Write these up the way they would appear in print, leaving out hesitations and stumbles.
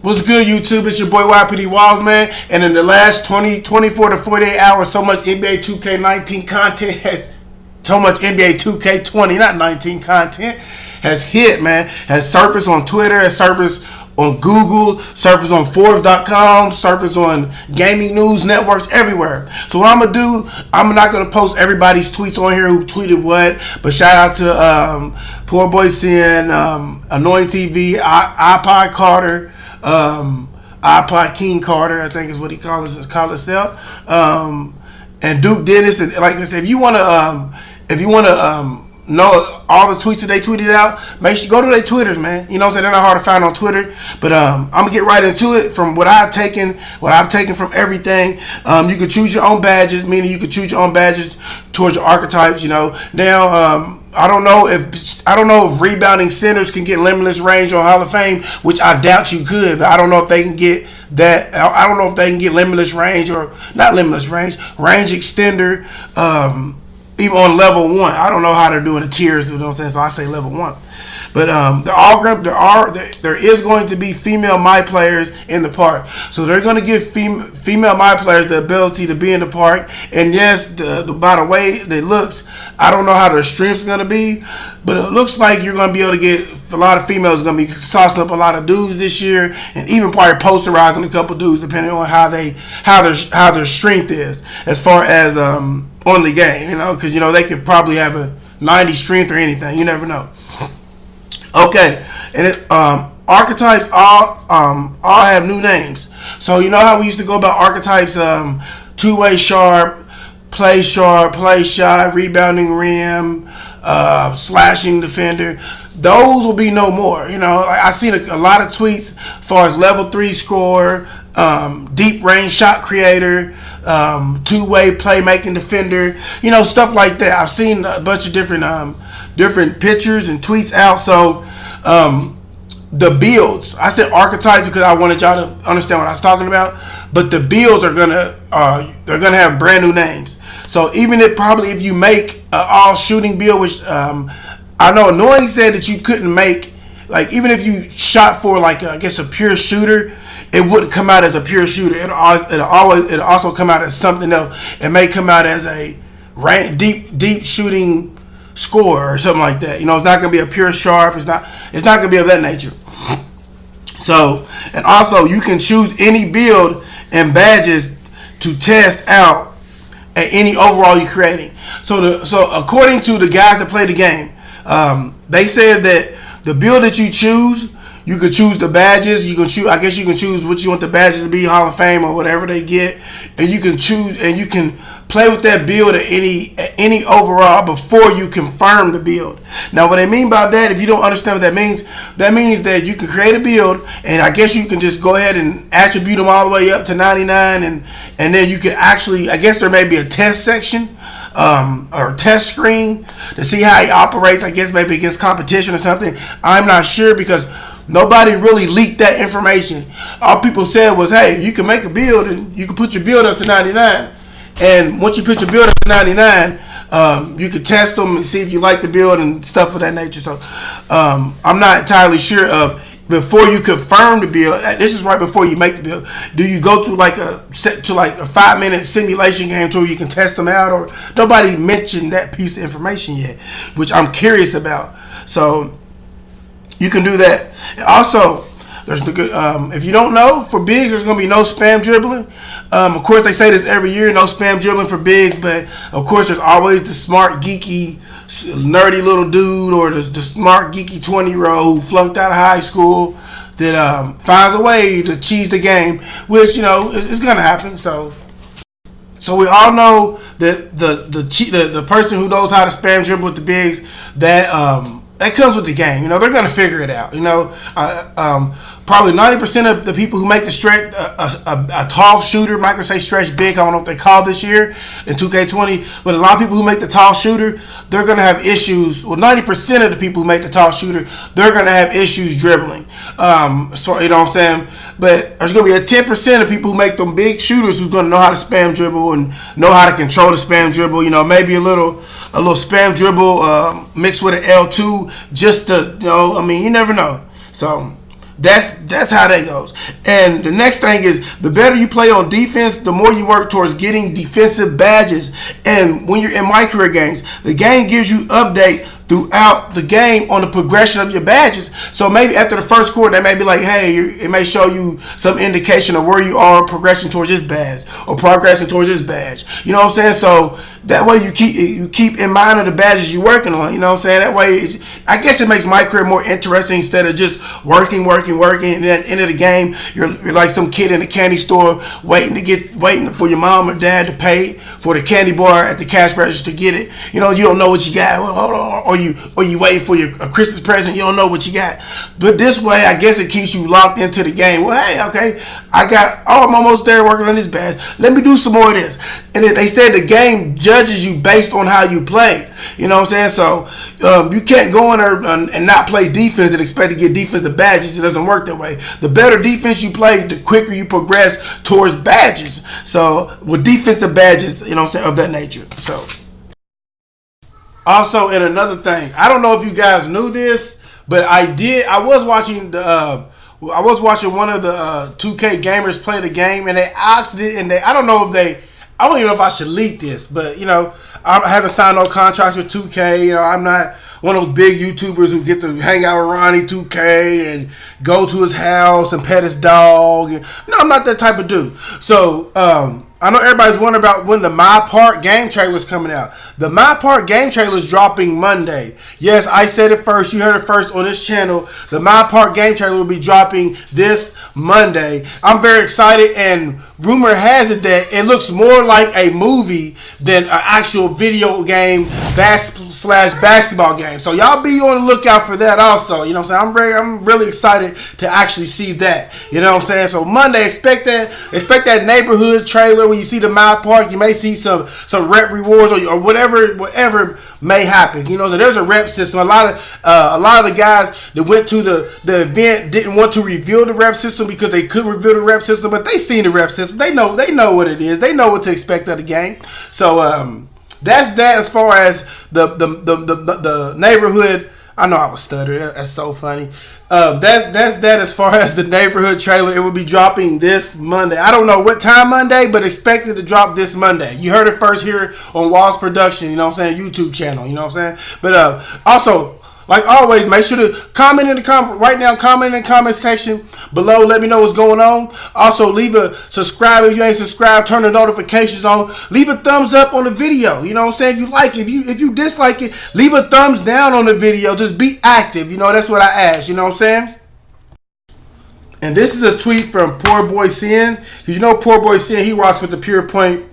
What's good, YouTube? It's your boy YPD Wallz, man. And in the last 24 to 48 hours, so much NBA 2K19 content has, so much NBA 2K20, not 19 content, has hit, man. Has surfaced on Twitter, has surfaced on Google, surfaced on Forbes.com, surfaced on gaming news networks, everywhere. So what I'm going to do, I'm not going to post everybody's tweets on here who tweeted what, but shout out to Poor Boy Sin, Annoying TV, iPod Carter, iPod King Carter, I think is what he calls himself, and Duke Dennis. And like I said, if you want to know all the tweets that they tweeted out, make sure you go to their Twitters, man. You know what I'm saying? They're not hard to find on Twitter. But I'm gonna get right into it. From what I've taken from everything. You can choose your own badges, meaning you can choose your own badges towards your archetypes. You know, now I don't know if rebounding centers can get limitless range on Hall of Fame, which I doubt you could. But I don't know if they can get that. I don't know if they can get limitless range or not limitless range extender. Even on level 1, I don't know how they're doing the tiers. You know what I'm saying? So I say level 1. But there is going to be female my players in the park, so they're going to give female my players the ability to be in the park. And yes, by the way it looks, I don't know how their strength's going to be, but it looks like you're going to be able to get a lot of females. Going to be saucing up a lot of dudes this year, and even probably posterizing a couple dudes depending on how their strength is as far as on the game. You know, because they could probably have a 90 strength or anything. You never know. Okay, and archetypes all have new names. So you know how we used to go about archetypes: two-way sharp, play shot, rebounding rim, slashing defender. Those will be no more. You know, I've seen a lot of tweets as far as level 3 scorer, deep range shot creator, two-way playmaking defender. You know, stuff like that. I've seen a bunch of different pictures and tweets out. So the builds, I said archetypes because I wanted y'all to understand what I was talking about, but the builds are gonna have brand new names. So even if you make an all shooting build, which I know Annoying said that you couldn't make, like, even if you shot for like I guess a pure shooter, it wouldn't come out as a pure shooter. It'll also come out as something else. It may come out as a deep shooting score or something like that. You know, it's not going to be a pure sharp. It's not going to be of that nature. So, and also you can choose any build and badges to test out at any overall you're creating. So according to the guys that play the game, they said that the build that you choose, you could choose the badges. You can choose. I guess you can choose what you want the badges to be, Hall of Fame or whatever they get, and you can choose and you can play with that build at any overall before you confirm the build. Now, what I mean by that, if you don't understand what that means that you can create a build, and I guess you can just go ahead and attribute them all the way up to 99, and then you can actually, I guess there may be a test section. Or a test screen to see how he operates, I guess maybe against competition or something. I'm not sure because nobody really leaked that information. All people said was, hey, you can make a build and you can put your build up to 99. And once you put your build up to 99, you can test them and see if you like the build and stuff of that nature. So I'm not entirely sure of before you confirm the build. This is right before you make the build. Do you go to like a 5-minute simulation game to where you can test them out? Or nobody mentioned that piece of information yet, which I'm curious about. So you can do that. And also, there's the good. If you don't know, for bigs, there's gonna be no spam dribbling. Of course, they say this every year, no spam dribbling for bigs. But of course, there's always the smart, geeky, nerdy little dude, or the smart, geeky 20-year-old who flunked out of high school that finds a way to cheese the game, which is gonna happen. So we all know that the person who knows how to spam dribble with the bigs, that comes with the game. They're going to figure it out. Probably 90% of the people who make the stretch, a tall shooter, might say stretch big, I don't know if they call this year in 2K20, but a lot of people who make the tall shooter, they're going to have issues. Well, 90% of the people who make the tall shooter, they're going to have issues dribbling. So, you know what I'm saying? But there's going to be a 10% of people who make them big shooters who's going to know how to spam dribble and know how to control the spam dribble. Maybe a little spam dribble mixed with an L2 just to, you never know. So That's how that goes. And the next thing is, the better you play on defense, the more you work towards getting defensive badges. And when you're in my career games, the game gives you update throughout the game on the progression of your badges. So maybe after the first quarter, they may be like, hey, it may show you some indication of where you are progressing towards this badge or progressing towards this badge. You know what I'm saying? So that way you keep in mind of the badges you're working on. You know what I'm saying? That way, I guess it makes my career more interesting instead of just working. And at the end of the game, you're like some kid in a candy store waiting for your mom or dad to pay for the candy bar at the cash register to get it. You know, you don't know what you got. Or you waiting for a Christmas present. You don't know what you got. But this way, I guess it keeps you locked into the game. Well, hey, okay, I'm almost there working on this badge. Let me do some more of this. And they said the game judges you based on how you play. You know what I'm saying? So you can't go in there and not play defense and expect to get defensive badges. It doesn't work that way. The better defense you play, the quicker you progress towards badges. So with defensive badges, you know what I'm saying, of that nature. So also, in another thing, I don't know if you guys knew this, but I was watching one of the 2K gamers play the game, and they asked it, and I don't even know if I should leak this, but you know, I haven't signed no contracts with 2K. You know, I'm not one of those big YouTubers who get to hang out with Ronnie 2K and go to his house and pet his dog. No, I'm not that type of dude. So I know everybody's wondering about when the My Park game trailer is coming out. The My Park game trailer is dropping Monday. Yes, I said it first. You heard it first on this channel. The My Park game trailer will be dropping this Monday. I'm very excited, and rumor has it that it looks more like a movie than an actual video game slash basketball game. So y'all be on the lookout for that also. You know what I'm saying? I'm really excited to actually see that. You know what I'm saying? So Monday, expect that neighborhood trailer. When you see the My Park, you may see some rep rewards or whatever may happen. You know, so there's a rep system. A lot of the guys that went to the event didn't want to reveal the rep system because they couldn't reveal the rep system, but they seen the rep system. They know what it is. They know what to expect of the game. So that's that as far as the neighborhood. I know I was stuttering. That's so funny. That's that as far as the neighborhood trailer. It will be dropping this Monday. I don't know what time Monday, but expect it to drop this Monday. You heard it first here on Wallz Production, you know what I'm saying, YouTube channel, you know what I'm saying? But also, like always, make sure to comment in the comment section below. Let me know what's going on. Also, leave a subscribe if you ain't subscribed. Turn the notifications on. Leave a thumbs up on the video. You know what I'm saying? If you like it, if you dislike it, leave a thumbs down on the video. Just be active. You know, that's what I ask. You know what I'm saying? And this is a tweet from Poor Boy Sin. You know, Poor Boy Sin, he rocks with the pure point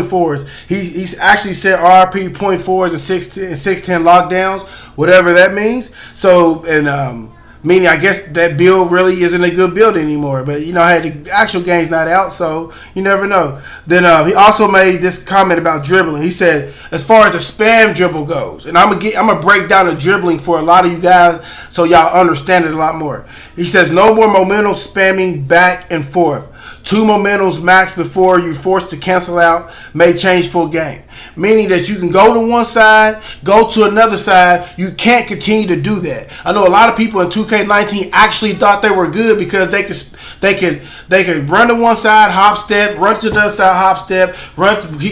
fours. He's actually said RP point fours and 610 lockdowns, whatever that means. So, and meaning I guess that build really isn't a good build anymore. But you know, hey, the actual game's not out, so you never know. Then he also made this comment about dribbling. He said, as far as the spam dribble goes, and I'm gonna break down the dribbling for a lot of you guys so y'all understand it a lot more. He says no more momentum spamming back and forth. 2 momentums max before you're forced to cancel out may change full game. Meaning that you can go to one side, go to another side. You can't continue to do that. I know a lot of people in 2K19 actually thought they were good because they could run to one side, hop step, run to the other side, hop step,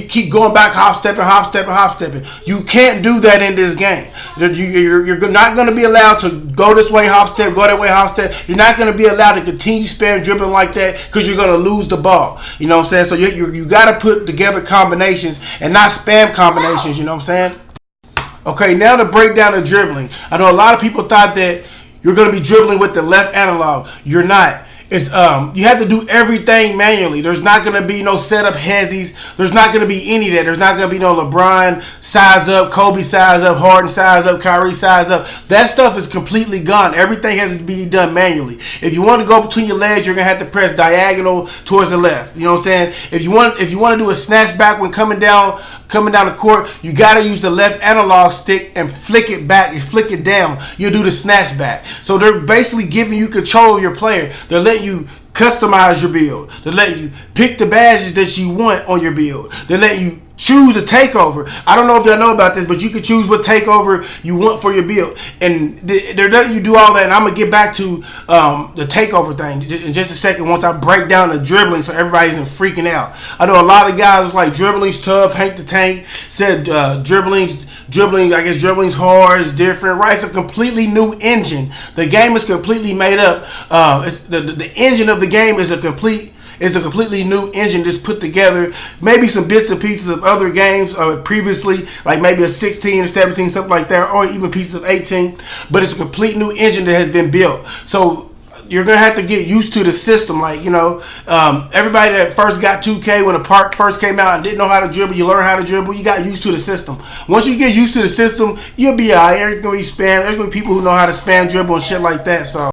keep going back, hop stepping. You can't do that in this game. You're not going to be allowed to go this way, hop step, go that way, hop step. You're not going to be allowed to continue spam dribbling like that because you're going to lose the ball. You know what I'm saying? So you got to put together combinations and not spam combinations. You know what I'm saying? Okay, now to break down the dribbling. I know a lot of people thought that you're going to be dribbling with the left analog. You're not. It's you have to do everything manually. There's not going to be no setup hezzies. There's not going to be any of that. There's not going to be no LeBron size up, Kobe size up, Harden size up, Kyrie size up. That stuff is completely gone. Everything has to be done manually. If you want to go between your legs, you're going to have to press diagonal towards the left. You know what I'm saying? If you want to do a snatch back when coming down the court, you got to use the left analog stick and flick it back and flick it down. You'll do the snatch back. So they're basically giving you control of your player. They're letting you customize your build. They're letting you pick the badges that you want on your build. They're letting you choose a takeover. I don't know if y'all know about this, but you can choose what takeover you want for your build, and they're letting you do all that. And I'm gonna get back to the takeover thing in just a second once I break down the dribbling, so everybody isn't freaking out. I know a lot of guys like dribbling's tough. Hank the Tank said dribbling. I guess dribbling's hard. It's different, right? It's a completely new engine. The game is completely made up. The engine of the game is a completely new engine just put together. Maybe some bits and pieces of other games previously, like maybe a 16 or 17, something like that, or even pieces of 18. But it's a complete new engine that has been built. So you're going to have to get used to the system. Like, everybody that first got 2K when the park first came out and didn't know how to dribble, you learn how to dribble, you got used to the system. Once you get used to the system, you'll be all right. Everything's going to be spam. There's going to be people who know how to spam dribble and shit like that. So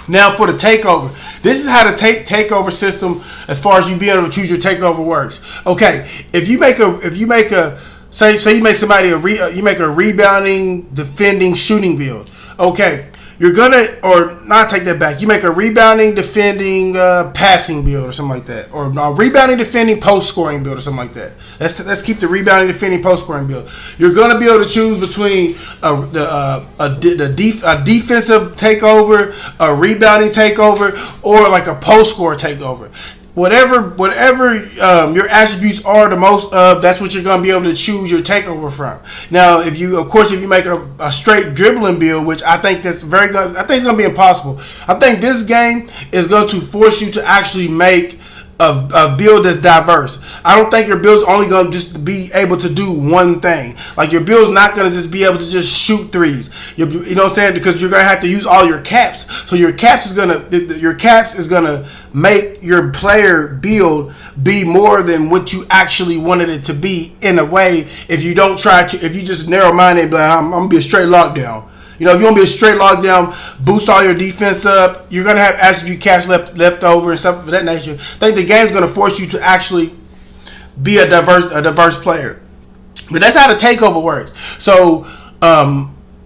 now for the takeover. This is how the takeover system, as far as you being able to choose your takeover, works. Okay, if you make a say you make somebody you make a rebounding, defending, shooting build. Okay, you're gonna, or not, take that back. You make a rebounding, defending, passing build or something like that, or no, rebounding, defending, post scoring build or something like that. Let's keep the rebounding, defending, post scoring build. You're gonna be able to choose between a defensive takeover, a rebounding takeover, or like a post score takeover. Whatever your attributes are the most of, that's what you're going to be able to choose your takeover from. Now, if you make a straight dribbling build, which I think that's very good, I think it's going to be impossible. I think this game is going to force you to actually make a build that's diverse. I don't think your build's only going to just be able to do one thing. Like, your build's not going to just be able to just shoot threes. You know what I'm saying? Because you're going to have to use all your caps. So your caps is going to make your player build be more than what you actually wanted it to be, in a way. If you just narrow minded and be like, I'm going to be a straight lockdown. If you want to be a straight lockdown, boost all your defense up, you're going to have attribute cash left over and stuff of that nature. I think the game's going to force you to actually be a diverse player. But that's how the takeover works. So,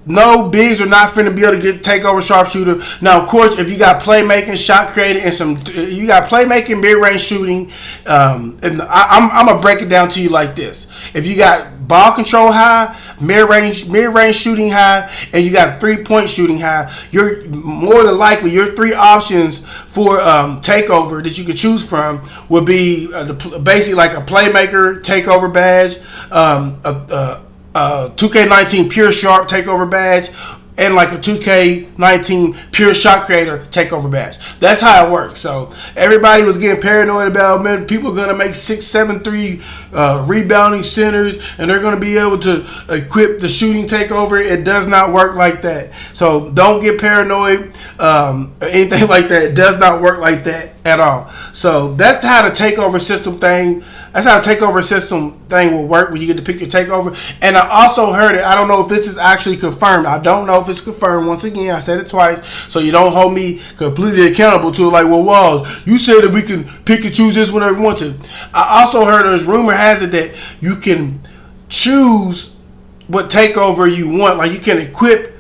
no, bigs are not finna be able to get takeover sharpshooter. Now, of course, if you got playmaking, shot creating, and you got playmaking, mid-range shooting, and I'm gonna break it down to you like this: if you got ball control high, mid-range shooting high, and you got 3-point shooting high, you're more than likely your three options for takeover that you could choose from would be basically like a playmaker takeover badge, 2K19 Pure Sharp takeover badge, and like a 2K19 Pure Shot Creator takeover badge. That's how it works. So everybody was getting paranoid about, man, people are going to make 6'7" rebounding centers and they're going to be able to equip the shooting takeover. It does not work like that. So don't get paranoid. Anything like that. It does not work like that at all. So that's how the takeover system thing. That's how the takeover system thing will work when you get to pick your takeover. And I also heard it. I don't know if this is actually confirmed. I don't know if it's confirmed. Once again, I said it twice, so you don't hold me completely accountable to it. Like, well, Wallz, you said that we can pick and choose this whenever we want to. I also heard there's rumor has it that you can choose what takeover you want. Like, you can equip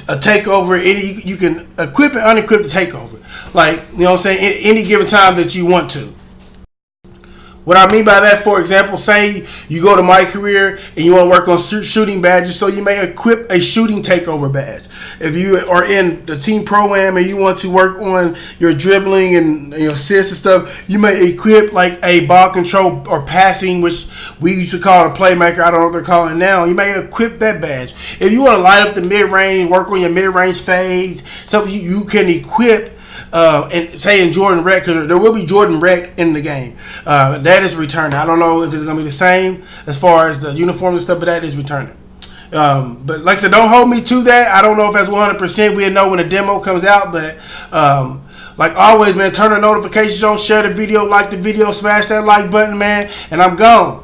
a takeover. You can equip and unequip the takeover. Like, you know what I'm saying? Any given time that you want to. What I mean by that, for example, say you go to My Career and you want to work on shooting badges, so you may equip a shooting takeover badge. If you are in the Team Pro-Am and you want to work on your dribbling and your assists and stuff, you may equip like a ball control or passing, which we used to call a playmaker. I don't know what they're calling it now. You may equip that badge. If you want to light up the mid-range, work on your mid-range fades, something you can equip. And say in Jordan Rec, because there will be Jordan Rec in the game. That is returning. I don't know if it's going to be the same as far as the uniform and stuff, but that is returning. But like I said, don't hold me to that. I don't know if that's 100%. We'll know when the demo comes out. But like always, man, turn the notifications on, share the video, like the video, smash that like button, man, and I'm gone.